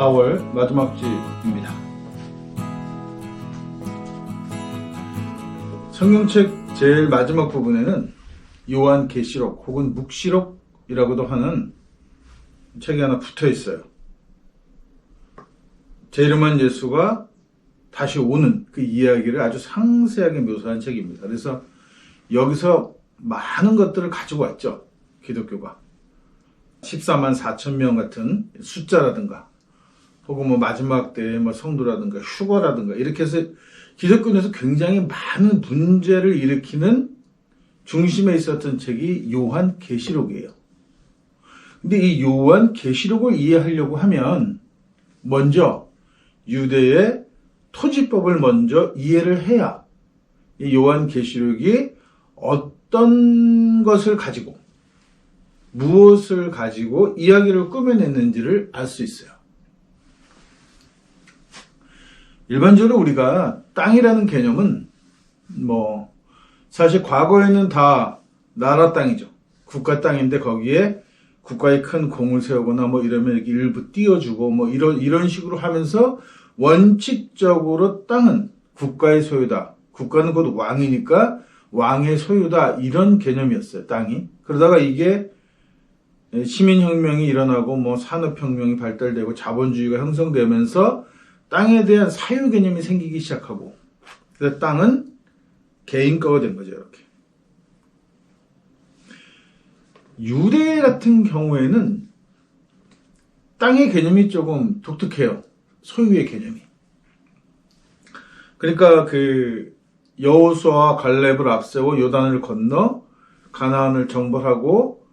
4월 마지막 주입니다. 성경책 제일 마지막 부분에는 요한계시록 혹은 묵시록이라고도 하는 책이 하나 붙어 있어요. 재림한 예수가 다시 오는 그 이야기를 아주 상세하게 묘사한 책입니다. 그래서 여기서 많은 것들을 가지고 왔죠. 기독교가. 14만 4천 명 같은 숫자라든가 혹은 뭐 마지막 때의 뭐 성도라든가 휴거라든가 이렇게 해서 기독교에서 굉장히 많은 문제를 일으키는 중심에 있었던 책이 요한계시록이에요. 근데 이 요한계시록을 이해하려고 하면 먼저 유대의 토지법을 먼저 이해를 해야 이 요한계시록이 어떤 것을 가지고 무엇을 가지고 이야기를 꾸며냈는지를 알 수 있어요. 일반적으로 우리가 땅이라는 개념은 사실 과거에는 다 나라 땅이죠. 국가 땅인데 거기에 국가에 큰 공을 세우거나 이러면 이렇게 일부 띄워주고 이런 식으로 하면서 원칙적으로 땅은 국가의 소유다. 국가는 곧 왕이니까 왕의 소유다. 이런 개념이었어요. 땅이. 그러다가 이게 시민혁명이 일어나고 산업혁명이 발달되고 자본주의가 형성되면서 땅에 대한 사유 개념이 생기기 시작하고 그래서 땅은 개인 거가 된 거죠. 이렇게. 유대 같은 경우에는 땅의 개념이 조금 독특해요. 소유의 개념이. 그러니까 여호수아와 갈렙을 앞세워 요단을 건너 가나안을 정벌하고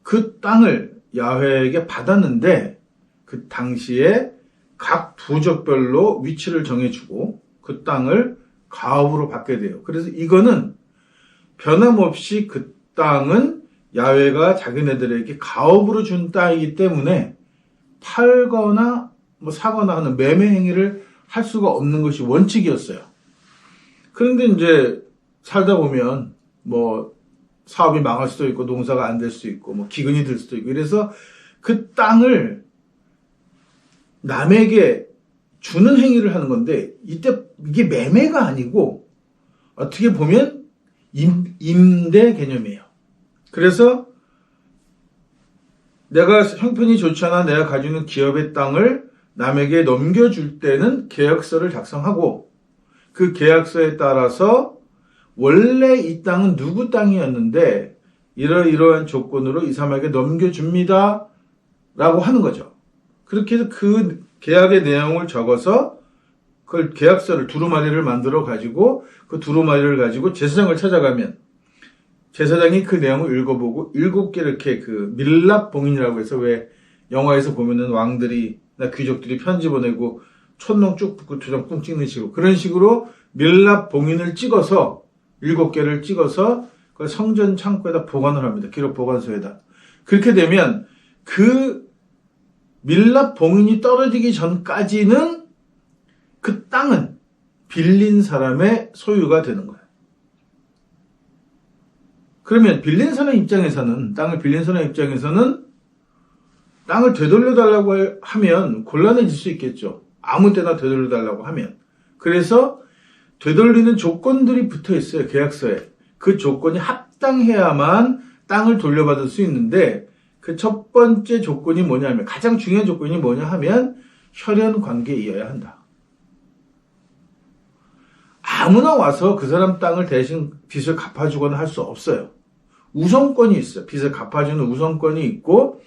그 땅을 야훼에게 받았는데 그 당시에 각 부족별로 위치를 정해주고 그 땅을 가업으로 받게 돼요. 그래서 이거는 변함없이 그 땅은 야훼가 자기네들에게 가업으로 준 땅이기 때문에 팔거나 사거나 하는 매매 행위를 할 수가 없는 것이 원칙이었어요. 그런데 이제 살다 보면 사업이 망할 수도 있고 농사가 안 될 수도 있고 기근이 들 수도 있고 이래서 그 땅을 남에게 주는 행위를 하는 건데 이때 이게 매매가 아니고 어떻게 보면 임대 개념이에요. 그래서 내가 형편이 좋지 않아 내가 가지고 있는 기업의 땅을 남에게 넘겨줄 때는 계약서를 작성하고 그 계약서에 따라서 원래 이 땅은 누구 땅이었는데 이러이러한 조건으로 이 사람에게 넘겨줍니다 라고 하는 거죠. 그렇게 해서 그 계약의 내용을 적어서 그 계약서를 두루마리를 만들어 가지고 그 두루마리를 가지고 제사장을 찾아가면 제사장이 그 내용을 읽어보고 7개 이렇게 밀랍봉인이라고 해서 왜 영화에서 보면은 왕들이나 귀족들이 편지 보내고 촛농 쭉 붓고 도장 뿡 찍는 식으로 그런 식으로 밀랍봉인을 찍어서 7개를 찍어서 그 성전 창고에다 보관을 합니다. 기록 보관소에다. 그렇게 되면 그 밀랍봉인이 떨어지기 전까지는 그 땅은 빌린 사람의 소유가 되는 거예요. 그러면 빌린 사람 입장에서는 땅을 빌린 사람 입장에서는 땅을 되돌려달라고 하면 곤란해질 수 있겠죠. 아무 때나 되돌려달라고 하면. 그래서 되돌리는 조건들이 붙어 있어요. 계약서에. 그 조건이 합당해야만 땅을 돌려받을 수 있는데 그 첫 번째 조건이 뭐냐면 가장 중요한 조건이 뭐냐 하면 혈연 관계이어야 한다. 아무나 와서 그 사람 땅을 대신 빚을 갚아주거나 할 수 없어요. 우선권이 있어요. 빚을 갚아주는 우선권이 있고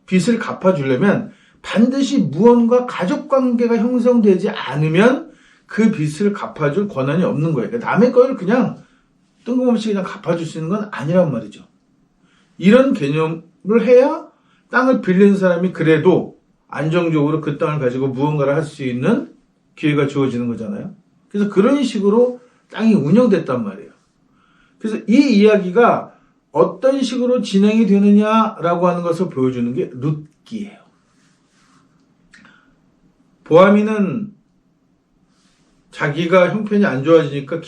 빚을 갚아주려면 반드시 무언가 가족관계가 형성되지 않으면 그 빚을 갚아줄 권한이 없는 거예요. 그러니까 남의 걸 그냥 뜬금없이 그냥 갚아줄 수 있는 건 아니란 말이죠. 이런 개념을 해야 땅을 빌린 사람이 그래도 안정적으로 그 땅을 가지고 무언가를 할 수 있는 기회가 주어지는 거잖아요. 그래서 그런 식으로 땅이 운영됐단 말이에요. 그래서 이 이야기가 어떤 식으로 진행이 되느냐라고 하는 것을 보여주는 게 룻기예요. 보아미는 자기가 형편이 안 좋아지니까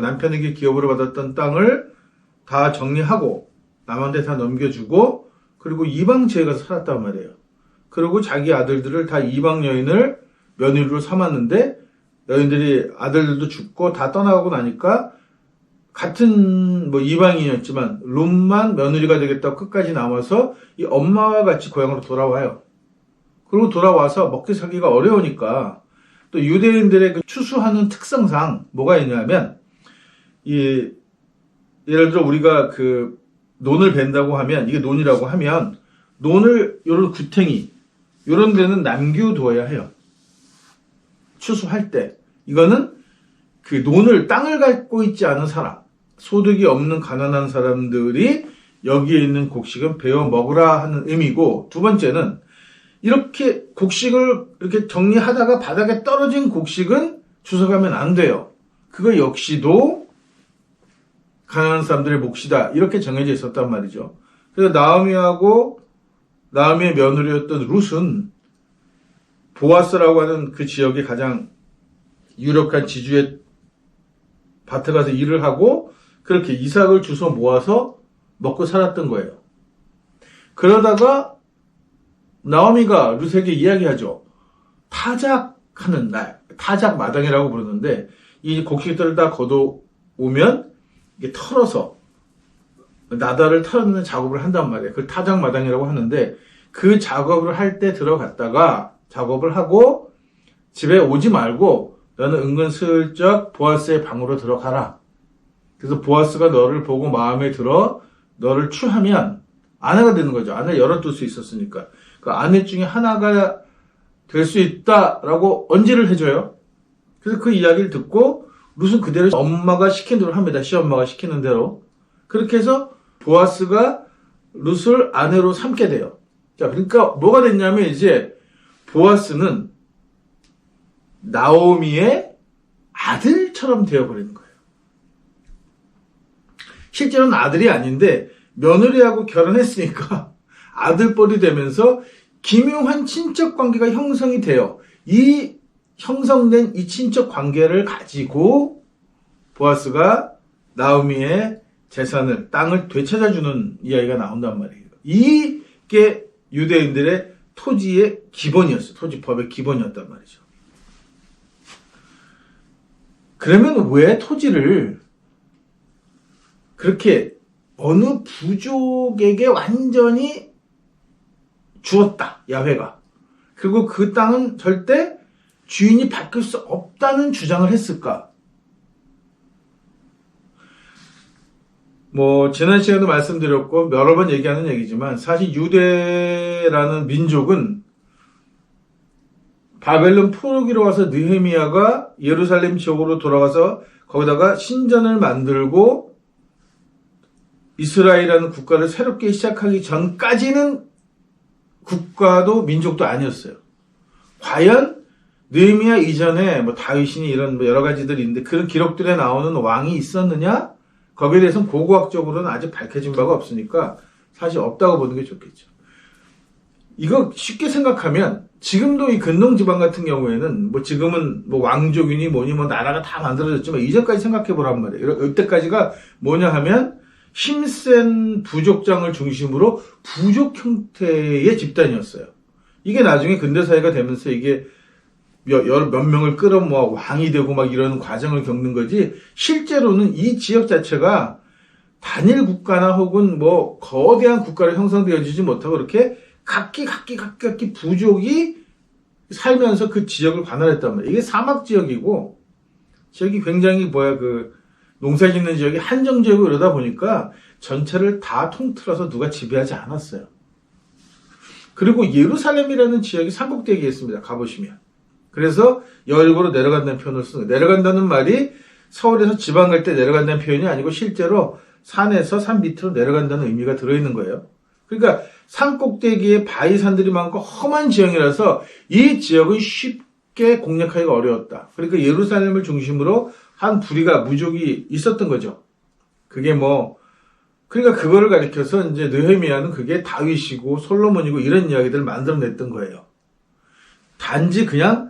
남편에게 기업으로 받았던 땅을 다 정리하고 남한테 다 넘겨주고 그리고 이방 지에 가서 살았단 말이에요. 그리고 자기 아들들을 다 이방 여인을 며느리로 삼았는데 여인들이 아들들도 죽고 다 떠나가고 나니까 같은 뭐 이방인이었지만 룻만 며느리가 되겠다고 끝까지 남아서 이 엄마와 같이 고향으로 돌아와요. 그리고 돌아와서 먹기 살기가 어려우니까 또 유대인들의 그 추수하는 특성상 뭐가 있냐면 이 예를 들어 우리가 그 논을 벤다고 하면 이게 논이라고 하면 논을 요런 구탱이 요런 데는 남겨둬야 해요. 추수할 때 이거는 그 논을 땅을 갖고 있지 않은 사람, 소득이 없는 가난한 사람들이 여기에 있는 곡식은 베어 먹으라 하는 의미고, 두 번째는 이렇게 곡식을 이렇게 정리하다가 바닥에 떨어진 곡식은 주워가면 안 돼요. 그거 역시도 가난한 사람들의 몫이다. 이렇게 정해져 있었단 말이죠. 그래서 나오미하고 나오미의 며느리였던 룻은 보아스라고 하는 그 지역의 가장 유력한 지주의 밭에 가서 일을 하고 그렇게 이삭을 주워 모아서 먹고 살았던 거예요. 그러다가 나오미가 룻에게 이야기하죠. 타작하는 날, 타작 마당이라고 부르는데 이 곡식들을 다 걷어오면 이게 털어서 나다를 털어내는 작업을 한단 말이에요. 그걸 타작 마당이라고 하는데 그 작업을 할 때 들어갔다가 작업을 하고 집에 오지 말고 너는 은근슬쩍 보아스의 방으로 들어가라. 그래서 보아스가 너를 보고 마음에 들어 너를 취하면 아내가 되는 거죠. 아내를 열어둘 수 있었으니까. 그 아내 중에 하나가 될 수 있다라고 언지를 해줘요. 그래서 그 이야기를 듣고 룻은 그대로 엄마가 시킨 대로 합니다. 시엄마가 시키는 대로. 그렇게 해서 보아스가 룻을 아내로 삼게 돼요. 자, 그러니까 뭐가 됐냐면 이제 보아스는 나오미의 아들처럼 되어버리는 거예요. 실제로는 아들이 아닌데 며느리하고 결혼했으니까 아들뻘이 되면서 기묘한 친척 관계가 형성이 돼요. 이 형성된 이 친척 관계를 가지고 보아스가 나오미의 재산을, 땅을 되찾아주는 이야기가 나온단 말이에요. 이게 유대인들의 토지의 기본이었어요. 토지법의 기본이었단 말이죠. 그러면 왜 토지를 그렇게 어느 부족에게 완전히 주었다, 야훼가. 그리고 그 땅은 절대 주인이 바뀔 수 없다는 주장을 했을까? 뭐 지난 시간에도 말씀드렸고 여러 번 얘기하는 얘기지만 사실 유대라는 민족은 바벨론 포로기로 와서 느헤미야가 예루살렘 지역으로 돌아가서 거기다가 신전을 만들고 이스라엘이라는 국가를 새롭게 시작하기 전까지는 국가도 민족도 아니었어요. 과연 느헤미야 이전에 뭐 다윗이니 이런 뭐 여러 가지들이 있는데 그런 기록들에 나오는 왕이 있었느냐? 거기에 대해서는 고고학적으로는 아직 밝혀진 바가 없으니까 사실 없다고 보는 게 좋겠죠. 이거 쉽게 생각하면 지금도 이 근동지방 같은 경우에는 뭐 지금은 뭐 왕족이니 뭐니 뭐 나라가 다 만들어졌지만 이전까지 생각해 보란 말이에요. 이때까지가 뭐냐 하면 힘센 부족장을 중심으로 부족 형태의 집단이었어요. 이게 나중에 근대사회가 되면서 이게 몇 명을 끌어모아 왕이 되고 막 이런 과정을 겪는 거지, 실제로는 이 지역 자체가 단일 국가나 혹은 뭐 거대한 국가로 형성되어지지 못하고 이렇게 각기 부족이 살면서 그 지역을 관할했단 말이에요. 이게 사막 지역이고 지역이 굉장히 농사 짓는 지역이 한정지역이고 이러다 보니까 전체를 다 통틀어서 누가 지배하지 않았어요. 그리고 예루살렘이라는 지역이 삼국대기에 있습니다. 가보시면. 그래서 여리고로 내려간다는 표현을 쓰는 거예요. 내려간다는 말이 서울에서 지방 갈 때 내려간다는 표현이 아니고 실제로 산에서 산 밑으로 내려간다는 의미가 들어있는 거예요. 그러니까 산 꼭대기에 바위산들이 많고 험한 지형이라서 이 지역은 쉽게 공략하기가 어려웠다. 그러니까 예루살렘을 중심으로 한 부리가 무족이 있었던 거죠. 그게 그러니까 그거를 가리켜서 이제 느헤미야는 그게 다윗이고 솔로몬이고 이런 이야기들을 만들어냈던 거예요. 단지 그냥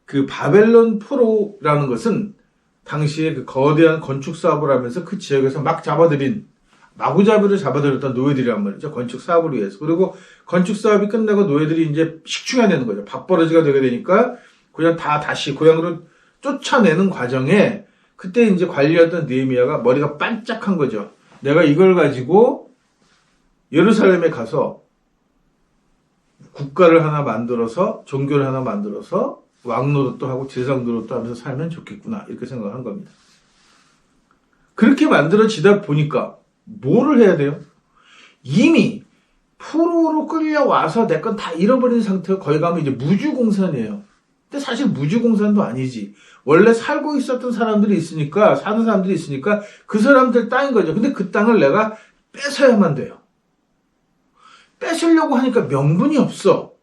그 바벨론 포로라는 것은 당시에 그 거대한 건축 사업을 하면서 그 지역에서 막 잡아들인 마구잡이로 잡아들였던 노예들이란 말이죠. 건축 사업을 위해서. 그리고 건축 사업이 끝나고 노예들이 이제 식충해야 되는 거죠. 밥벌어지가 되게 되니까 그냥 다시 고향으로 쫓아내는 과정에 그때 이제 관리였던 느헤미야가 머리가 반짝한 거죠. 내가 이걸 가지고 예루살렘에 가서 국가를 하나 만들어서 종교를 하나 만들어서 왕 노릇도 하고 제상 노릇도 하면서 살면 좋겠구나 이렇게 생각한 겁니다. 그렇게 만들어지다 보니까 뭐를 해야 돼요? 이미 포로로 끌려와서 내 건 다 잃어버린 상태로 거기 가면 이제 무주공산이에요. 근데 사실 무주공산도 아니지. 원래 살고 있었던 사람들이 있으니까, 사는 사람들이 있으니까 그 사람들 땅인 거죠. 근데 그 땅을 내가 뺏어야만 돼요. 뺏으려고 하니까 명분이 없어.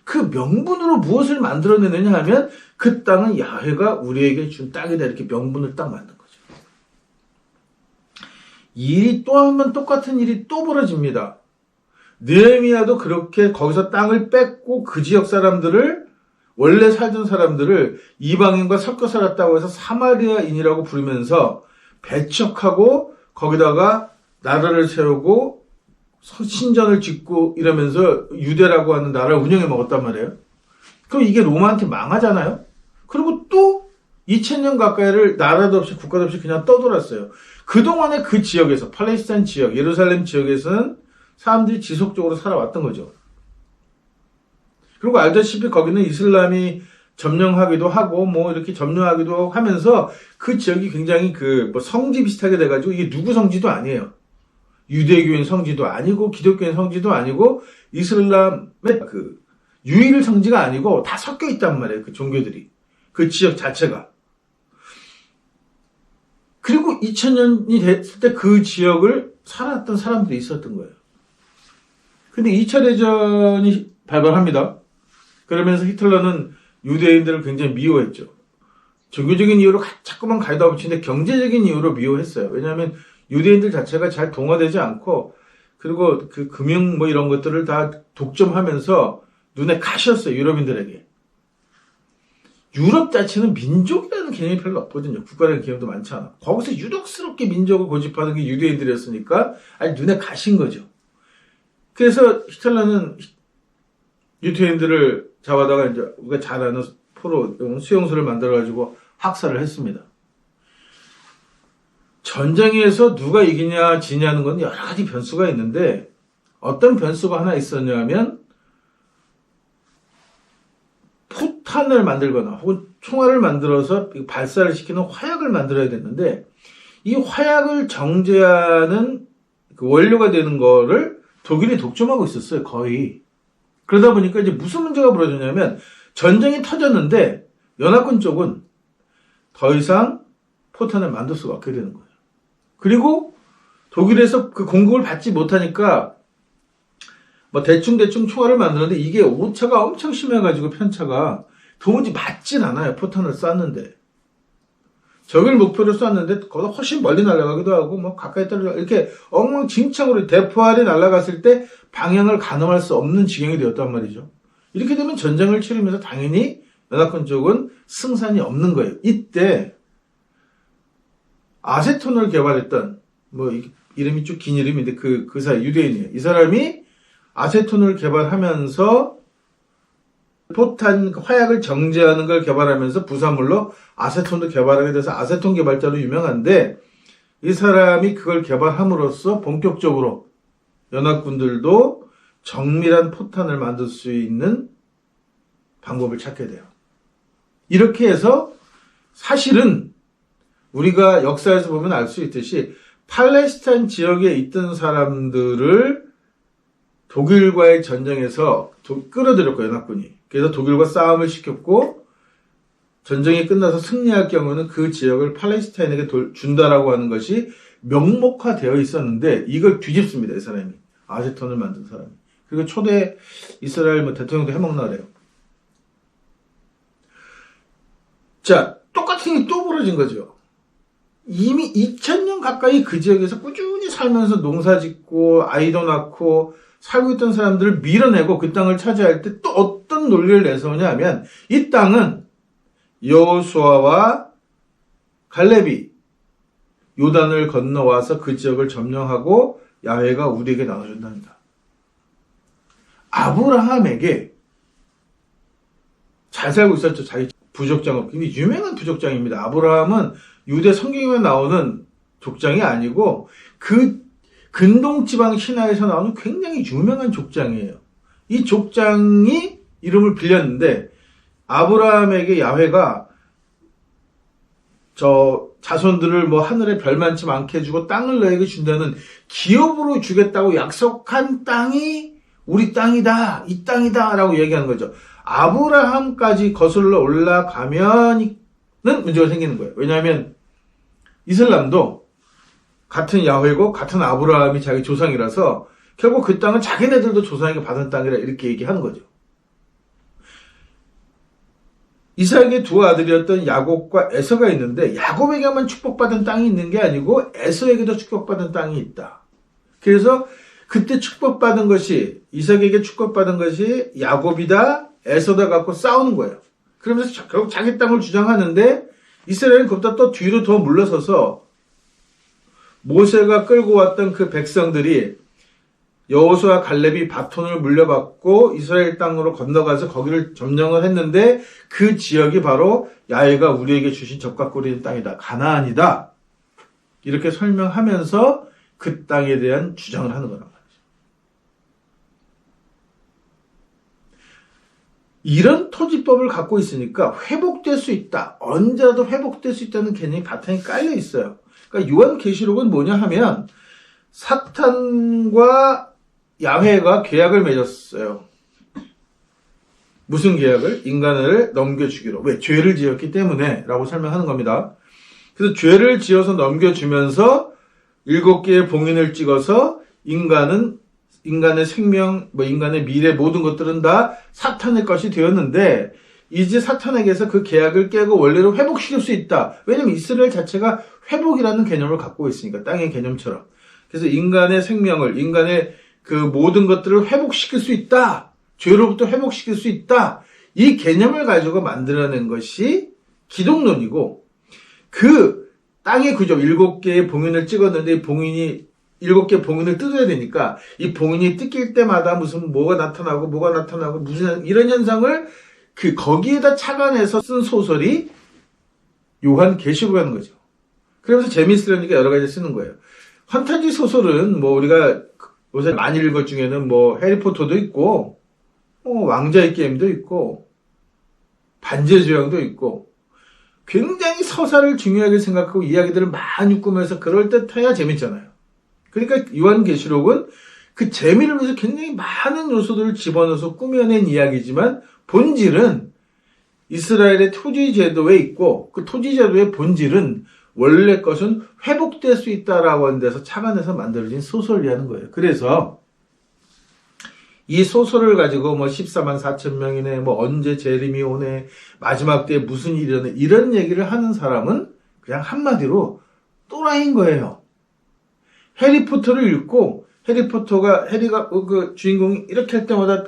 그 명분으로 무엇을 만들어내느냐 하면 그 땅은 야훼가 우리에게 준 땅이다. 이렇게 명분을 딱 만든 거죠. 일이 또 하면 똑같은 일이 또 벌어집니다. 느헤미야도 그렇게 거기서 땅을 뺏고 그 지역 사람들을 원래 살던 사람들을 이방인과 섞여 살았다고 해서 사마리아인이라고 부르면서 배척하고 거기다가 나라를 세우고 신전을 짓고 이러면서 유대라고 하는 나라를 운영해 먹었단 말이에요. 그럼 이게 로마한테 망하잖아요. 그리고 또 2000년 가까이를 나라도 없이 국가도 없이 그냥 떠돌았어요. 그동안에 그 지역에서 팔레스타인 지역, 예루살렘 지역에서는 사람들이 지속적으로 살아왔던 거죠. 그리고 알다시피 거기는 이슬람이 점령하기도 하고 뭐 이렇게 점령하기도 하면서 그 지역이 굉장히 성지 비슷하게 돼가지고 이게 누구 성지도 아니에요. 유대교인 성지도 아니고 기독교인 성지도 아니고 이슬람의 유일 성지가 아니고 다 섞여 있단 말이에요. 그 종교들이. 그 지역 자체가. 그리고 2000년이 됐을 때 그 지역을 살았던 사람들이 있었던 거예요. 근데 2차 대전이 발발합니다. 그러면서 히틀러는 유대인들을 굉장히 미워했죠. 종교적인 이유로 자꾸만 가져다 붙이는데 경제적인 이유로 미워했어요. 왜냐하면 유대인들 자체가 잘 동화되지 않고 그리고 그 금융 뭐 이런 것들을 다 독점하면서 눈에 가시였어요. 유럽인들에게. 유럽 자체는 민족이라는 개념이 별로 없거든요. 국가라는 개념도 많지 않아. 거기서 유독스럽게 민족을 고집하는 게 유대인들이었으니까 아니 눈에 가신 거죠. 그래서 히틀러는 유대인들을 잡아다가 이제 우리가 잘 아는 포로 수용소를 만들어가지고 학살을 했습니다. 전쟁에서 누가 이기냐 지냐는 건 여러 가지 변수가 있는데 어떤 변수가 하나 있었냐 하면 포탄을 만들거나 혹은 총알을 만들어서 발사를 시키는 화약을 만들어야 됐는데 이 화약을 정제하는 그 원료가 되는 거를 독일이 독점하고 있었어요. 거의. 그러다 보니까 이제 무슨 문제가 벌어졌냐면 전쟁이 터졌는데 연합군 쪽은 더 이상 포탄을 만들 수가 없게 되는 거예요. 그리고 독일에서 그 공급을 받지 못하니까 뭐 대충 총알을 만드는데 이게 오차가 엄청 심해가지고 편차가 도무지 맞진 않아요. 포탄을 쐈는데. 적을 목표로 쐈는데 거기다 훨씬 멀리 날아가기도 하고 뭐 가까이 떨어져 이렇게 엉망진창으로 대포알이 날아갔을 때 방향을 가늠할 수 없는 지경이 되었단 말이죠. 이렇게 되면 전쟁을 치르면서 당연히 연합군 쪽은 승산이 없는 거예요. 이때 아세톤을 개발했던 뭐 이름이 쭉 긴 이름인데 그 사람 유대인이에요. 이 사람이 아세톤을 개발하면서 포탄 화약을 정제하는 걸 개발하면서 부산물로 아세톤도 개발하게 돼서 아세톤 개발자로 유명한데 이 사람이 그걸 개발함으로써 본격적으로 연합군들도 정밀한 포탄을 만들 수 있는 방법을 찾게 돼요. 이렇게 해서 사실은 우리가 역사에서 보면 알 수 있듯이 팔레스타인 지역에 있던 사람들을 독일과의 전쟁에서 끌어들였고 연합군이. 그래서 독일과 싸움을 시켰고 전쟁이 끝나서 승리할 경우는 그 지역을 팔레스타인에게 준다라고 하는 것이 명목화되어 있었는데 이걸 뒤집습니다. 이 사람이. 아세톤을 만든 사람이. 그리고 초대 이스라엘 대통령도 해먹나 그래요. 자, 똑같은 일이 또 벌어진 거죠. 이미 2000년 가까이 그 지역에서 꾸준히 살면서 농사 짓고 아이도 낳고 살고 있던 사람들을 밀어내고 그 땅을 차지할 때 또 어떤 논리를 내세우냐 하면 이 땅은 여호수아와 갈렙이 요단을 건너와서 그 지역을 점령하고 야훼가 우리에게 나눠준답니다. 아브라함에게 잘 살고 있었죠. 자기 부족장, 근데 유명한 부족장입니다. 아브라함은 유대 성경에 나오는 족장이 아니고 그 근동지방 신화에서 나오는 굉장히 유명한 족장이에요. 이 족장이 이름을 빌렸는데 아브라함에게 야훼가 저 자손들을 뭐 하늘에 별만치 많게 해주고 땅을 너에게 준다는 기업으로 주겠다고 약속한 땅이 우리 땅이다, 이 땅이다 라고 얘기하는 거죠. 아브라함까지 거슬러 올라가면은 문제가 생기는 거예요. 왜냐하면 이슬람도 같은 야훼고 같은 아브라함이 자기 조상이라서 결국 그 땅은 자기네들도 조상에게 받은 땅이라 이렇게 얘기하는 거죠. 이삭의 두 아들이었던 야곱과 에서가 있는데 야곱에게만 축복받은 땅이 있는 게 아니고 에서에게도 축복받은 땅이 있다. 그래서 그때 축복받은 것이 이삭에게 축복받은 것이 야곱이다, 에서다 갖고 싸우는 거예요. 그러면서 결국 자기 땅을 주장하는데 이스라엘은 그보다 또 뒤로 더 물러서서 모세가 끌고 왔던 그 백성들이 여호수아 갈렙이 바톤을 물려받고 이스라엘 땅으로 건너가서 거기를 점령을 했는데 그 지역이 바로 야훼가 우리에게 주신 젖과 꿀이 있는 땅이다. 가나안이다. 이렇게 설명하면서 그 땅에 대한 주장을 하는 거란 말이죠. 이런 토지법을 갖고 있으니까 회복될 수 있다. 언제라도 회복될 수 있다는 개념이 바탕에 깔려 있어요. 그러니까 요한계시록은 뭐냐 하면 사탄과 야훼가 계약을 맺었어요. 무슨 계약을? 인간을 넘겨주기로. 왜? 죄를 지었기 때문에 라고 설명하는 겁니다. 그래서 죄를 지어서 넘겨주면서 7개의 봉인을 찍어서 인간의 생명, 인간의 미래 모든 것들은 다 사탄의 것이 되었는데 이제 사탄에게서 그 계약을 깨고 원래로 회복시킬 수 있다. 왜냐면 이스라엘 자체가 회복이라는 개념을 갖고 있으니까 땅의 개념처럼. 그래서 인간의 생명을, 인간의 그 모든 것들을 회복시킬 수 있다. 죄로부터 회복시킬 수 있다. 이 개념을 가지고 만들어낸 것이 기독론이고 그 땅의 구조 7개의 봉인을 찍었는데 이 봉인이 7개 봉인을 뜯어야 되니까 이 봉인이 뜯길 때마다 무슨 뭐가 나타나고 무슨 이런 현상을 거기에다 착안해서 쓴 소설이 요한계시록이라는 거죠. 그러면서 재미있으려니까 여러 가지 쓰는 거예요. 판타지 소설은 뭐 우리가 요새 많이 읽을 중에는 뭐 해리포터도 있고 왕자의 게임도 있고 반지의 제왕도 있고 굉장히 서사를 중요하게 생각하고 이야기들을 많이 꾸며서 그럴듯해야 재밌잖아요. 그러니까 요한계시록은 그 재미를 위해서 굉장히 많은 요소들을 집어넣어서 꾸며낸 이야기지만 본질은 이스라엘의 토지 제도에 있고 그 토지 제도의 본질은 원래 것은 회복될 수 있다라고 하는 데서 착안해서 만들어진 소설이라는 거예요. 그래서 이 소설을 가지고 뭐 14만 4천 명이네, 뭐 언제 재림이 오네, 마지막 때에 무슨 일이 일어네, 이런 얘기를 하는 사람은 그냥 한마디로 또라이인 거예요. 해리포터를 읽고 해리가 그 주인공이 이렇게 할 때마다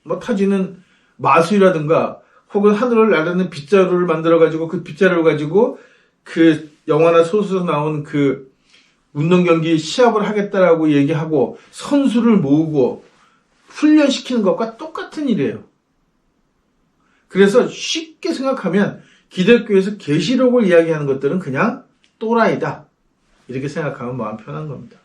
뭐 터지는 마술이라든가 혹은 하늘을 나르는 빗자루를 만들어가지고 그 빗자루를 가지고 그 영화나 소설에서 나온 그 운동 경기 시합을 하겠다라고 얘기하고 선수를 모으고 훈련시키는 것과 똑같은 일이에요. 그래서 쉽게 생각하면 기독교에서 계시록을 이야기하는 것들은 그냥 또라이다. 이렇게 생각하면 마음 편한 겁니다.